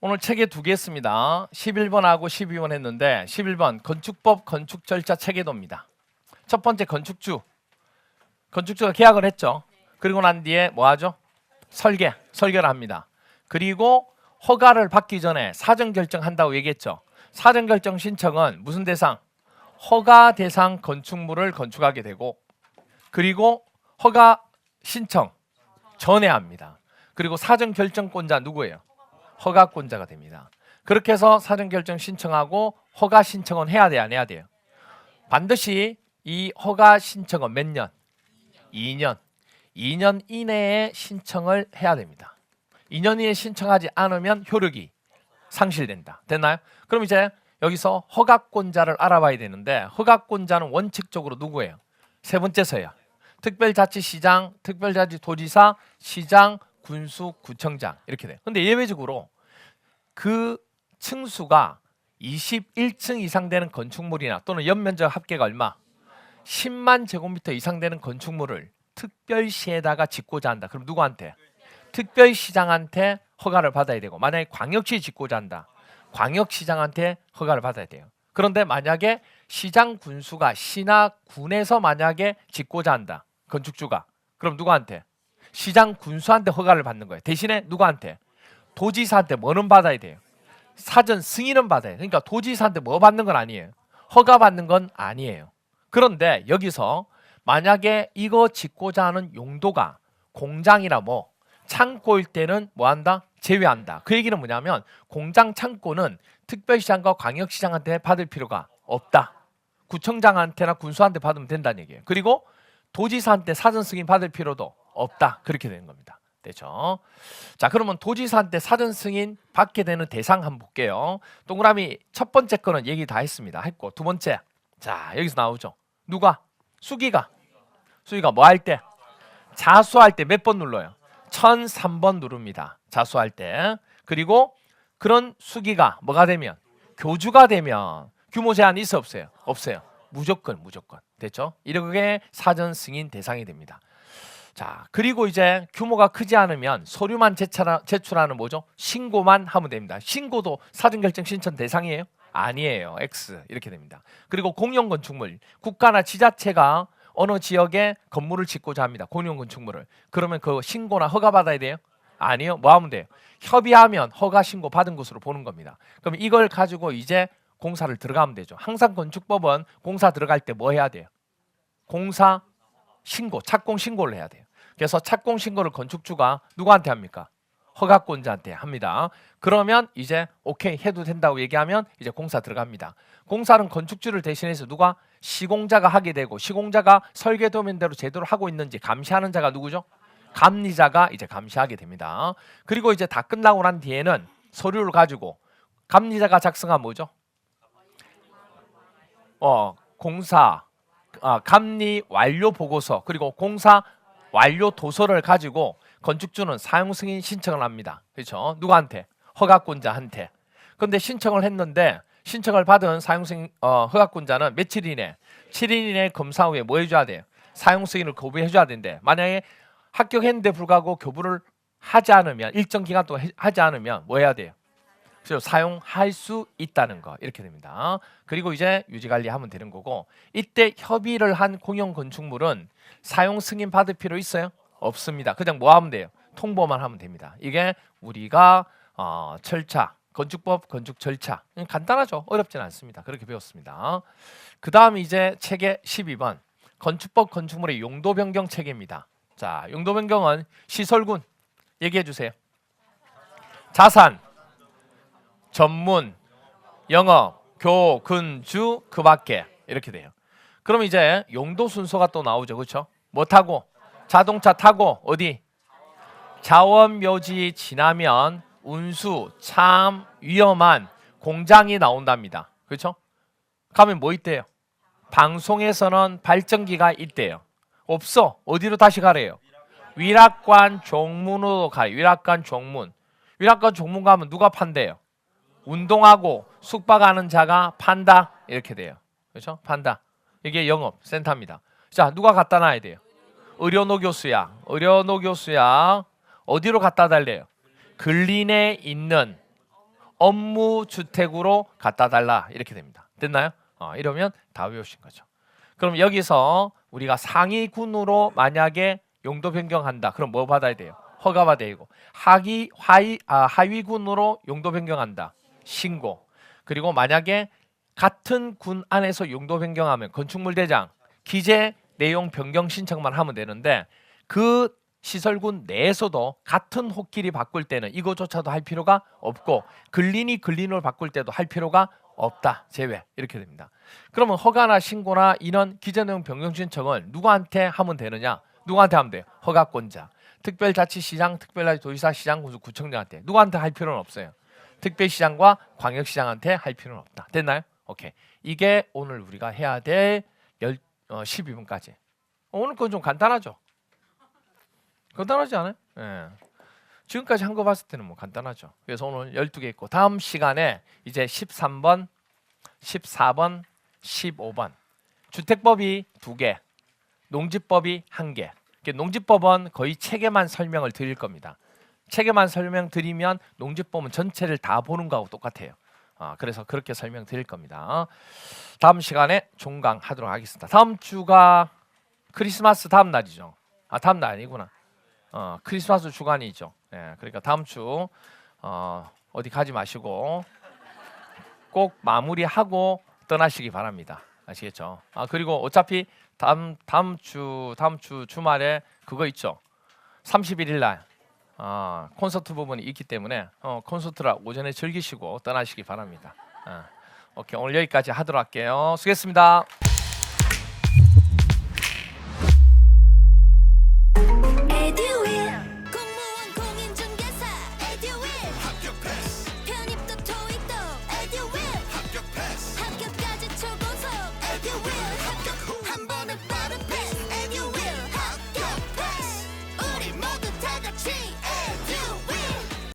오늘 책에 두 개 했습니다. 11번하고 12번 했는데 11번 건축법 건축절차 체계도입니다. 첫 번째 건축주가 계약을 했죠. 그리고 난 뒤에 뭐 하죠? 설계를 합니다. 그리고 허가를 받기 전에 사전결정한다고 얘기했죠. 사전결정 신청은 무슨 대상? 허가 대상 건축물을 건축하게 되고, 그리고 허가 신청 전에 합니다. 그리고 사전결정권자 누구예요? 허가권자가 됩니다. 그렇게 해서 사전결정 신청하고 허가 신청은 해야 돼요, 안 해야 돼요? 반드시 이 허가 신청은 몇 년? 2년. 2년 이내에 신청을 해야 됩니다. 2년 이내에 신청하지 않으면 효력이 상실된다. 됐나요? 그럼 이제 여기서 허가권자를 알아봐야 되는데, 허가권자는 원칙적으로 누구예요? 세 번째 서야. 특별자치시장, 특별자치도지사, 시장, 군수, 구청장 이렇게 돼요. 근데 예외적으로 그 층수가 21층 이상 되는 건축물이나 또는 연면적 합계가 얼마? 10만 제곱미터 이상 되는 건축물을 특별시에다가 짓고자 한다. 그럼 누구한테? 특별시장한테 허가를 받아야 되고, 만약에 광역시 짓고자 한다. 광역시장한테 허가를 받아야 돼요. 그런데 만약에 시장 군수가 시나 군에서 만약에 짓고자 한다. 건축주가. 그럼 누구한테? 시장 군수한테 허가를 받는 거예요. 대신에 누구한테? 도지사한테 뭐는 받아야 돼요? 사전 승인은 받아야 돼요. 그러니까 도지사한테 뭐 받는 건 아니에요. 허가 받는 건 아니에요. 그런데 여기서 만약에 이거 짓고자 하는 용도가 공장이나 뭐 창고일 때는 뭐 한다? 제외한다. 그 얘기는 뭐냐면 공장 창고는 특별시장과 광역시장한테 받을 필요가 없다. 구청장한테나 군수한테 받으면 된다는 얘기예요. 그리고 도지사한테 사전 승인 받을 필요도 없다. 그렇게 되는 겁니다. 되죠? 자, 그러면 도지사한테 사전 승인 받게 되는 대상 한번 볼게요. 동그라미 첫 번째 거는 얘기 다 했습니다. 했고, 두 번째, 자 여기서 나오죠. 누가? 수기가 뭐 할 때? 자수할 때 몇 번 눌러요? 1003번 누릅니다. 자수할 때. 그리고 그런 수기가 뭐가 되면? 교주가 되면 규모 제한 있어 없어요? 없어요. 무조건 됐죠? 이렇게 사전 승인 대상이 됩니다. 자, 그리고 이제 규모가 크지 않으면 서류만 제출하는 뭐죠? 신고만 하면 됩니다. 신고도 사전결정 신청 대상이에요? 아니에요. X 이렇게 됩니다. 그리고 공용건축물, 국가나 지자체가 어느 지역에 건물을 짓고자 합니다. 공용건축물을. 그러면 그 신고나 허가 받아야 돼요? 아니요. 뭐 하면 돼요? 협의하면 허가 신고 받은 것으로 보는 겁니다. 그럼 이걸 가지고 이제 공사를 들어가면 되죠. 항상 건축법은 공사 들어갈 때 뭐 해야 돼요? 공사 신고, 착공 신고를 해야 돼요. 그래서 착공 신고를 건축주가 누구한테 합니까? 허가권자한테 합니다. 그러면 이제 오케이 해도 된다고 얘기하면 이제 공사 들어갑니다. 공사는 건축주를 대신해서 누가? 시공자가 하게 되고, 시공자가 설계도면대로 제대로 하고 있는지 감시하는 자가 누구죠? 감리자가 이제 감시하게 됩니다. 그리고 이제 다 끝나고 난 뒤에는 서류를 가지고 감리자가 작성한 뭐죠? 감리 완료 보고서, 그리고 공사 완료 도서를 가지고 건축주는 사용 승인 신청을 합니다. 그렇죠? 누구한테? 허가권자한테. 그런데 신청을 했는데 신청을 받은 사용 승인 허가권자는 며칠 이내? 7일 이내 검사 후에 뭐 해줘야 돼요? 사용 승인을 거부해줘야 되는데, 만약에 합격했는데 불구하고 교부를 하지 않으면, 일정 기간 동안 하지 않으면 뭐 해야 돼요? 그래서 사용할 수 있다는 거, 이렇게 됩니다. 그리고 이제 유지관리하면 되는 거고, 이때 협의를 한 공용 건축물은 사용 승인 받을 필요 있어요? 없습니다. 그냥 뭐 하면 돼요? 통보만 하면 됩니다. 이게 우리가 절차, 건축법 건축 절차, 간단하죠? 어렵진 않습니다. 그렇게 배웠습니다. 그 다음 이제 책의 12번 건축법 건축물의 용도 변경 체계입니다. 자, 용도 변경은 시설군 얘기해 주세요. 자산, 전문, 영업, 교, 근, 주, 그 밖에 이렇게 돼요. 그럼 이제 용도 순서가 또 나오죠. 그렇죠? 뭐 타고? 자동차 타고 어디? 자원묘지 지나면 운수, 참 위험한 공장이 나온답니다. 그렇죠? 가면 뭐 있대요? 방송에서는 발전기가 있대요. 없어. 어디로 다시 가래요? 위락관 종문으로 가요. 위락관 종문. 위락관 종문 가면 누가 판대요? 운동하고 숙박하는 자가 판다 이렇게 돼요. 그렇죠? 판다. 이게 영업 센터입니다. 자, 누가 갖다 놔야 돼요? 의료노 교수야. 의료노 교수야. 어디로 갖다 달래요? 근린에 있는 업무 주택으로 갖다 달라 이렇게 됩니다. 됐나요? 이러면 다 외우신 거죠. 그럼 여기서 우리가 상위군으로 만약에 용도 변경한다. 그럼 뭐 받아야 돼요? 허가 받아야 되고. 하위군으로 용도 변경한다. 신고. 그리고 만약에 같은 군 안에서 용도 변경하면 건축물 대장 기재 내용 변경 신청만 하면 되는데 그 시설군 내에서도 같은 호끼리 바꿀 때는 이거조차도 할 필요가 없고 근린이 근린으로 바꿀 때도 할 필요가 없다. 제외. 이렇게 됩니다. 그러면 허가나 신고나 이런 기재 내용 변경 신청을 누구한테 하면 되느냐? 누구한테 하면 돼요? 허가권자. 특별자치시장, 특별자치도지사, 시장, 구청장한테. 누구한테 할 필요는 없어요. 특별시장과 광역시장한테 할 필요는 없다. 됐나요? 오케이. 이게 오늘 우리가 해야 될 12분까지. 오늘 건 좀 간단하죠? 간단하지 않아요? 예. 지금까지 한 거 봤을 때는 뭐 간단하죠. 그래서 오늘 12개 있고 다음 시간에 이제 13번, 14번, 15번 주택법이 2개, 농지법이 1개. 농지법은 거의 책에만 설명을 드릴 겁니다. 책에만 설명드리면 농지법은 전체를 다 보는 거하고 똑같아요. 그래서 그렇게 설명드릴 겁니다. 다음 시간에 종강하도록 하겠습니다. 다음 주가 크리스마스 다음 날이죠. 다음 날 아니구나. 크리스마스 주간이죠. 예, 그러니까 다음 주 어디 가지 마시고 꼭 마무리하고 떠나시기 바랍니다. 아시겠죠? 그리고 어차피 다음 주 주말에 그거 있죠. 31일 날 콘서트 부분이 있기 때문에 콘서트라 오전에 즐기시고 떠나시기 바랍니다. 오케이, 오늘 여기까지 하도록 할게요. 수고했습니다.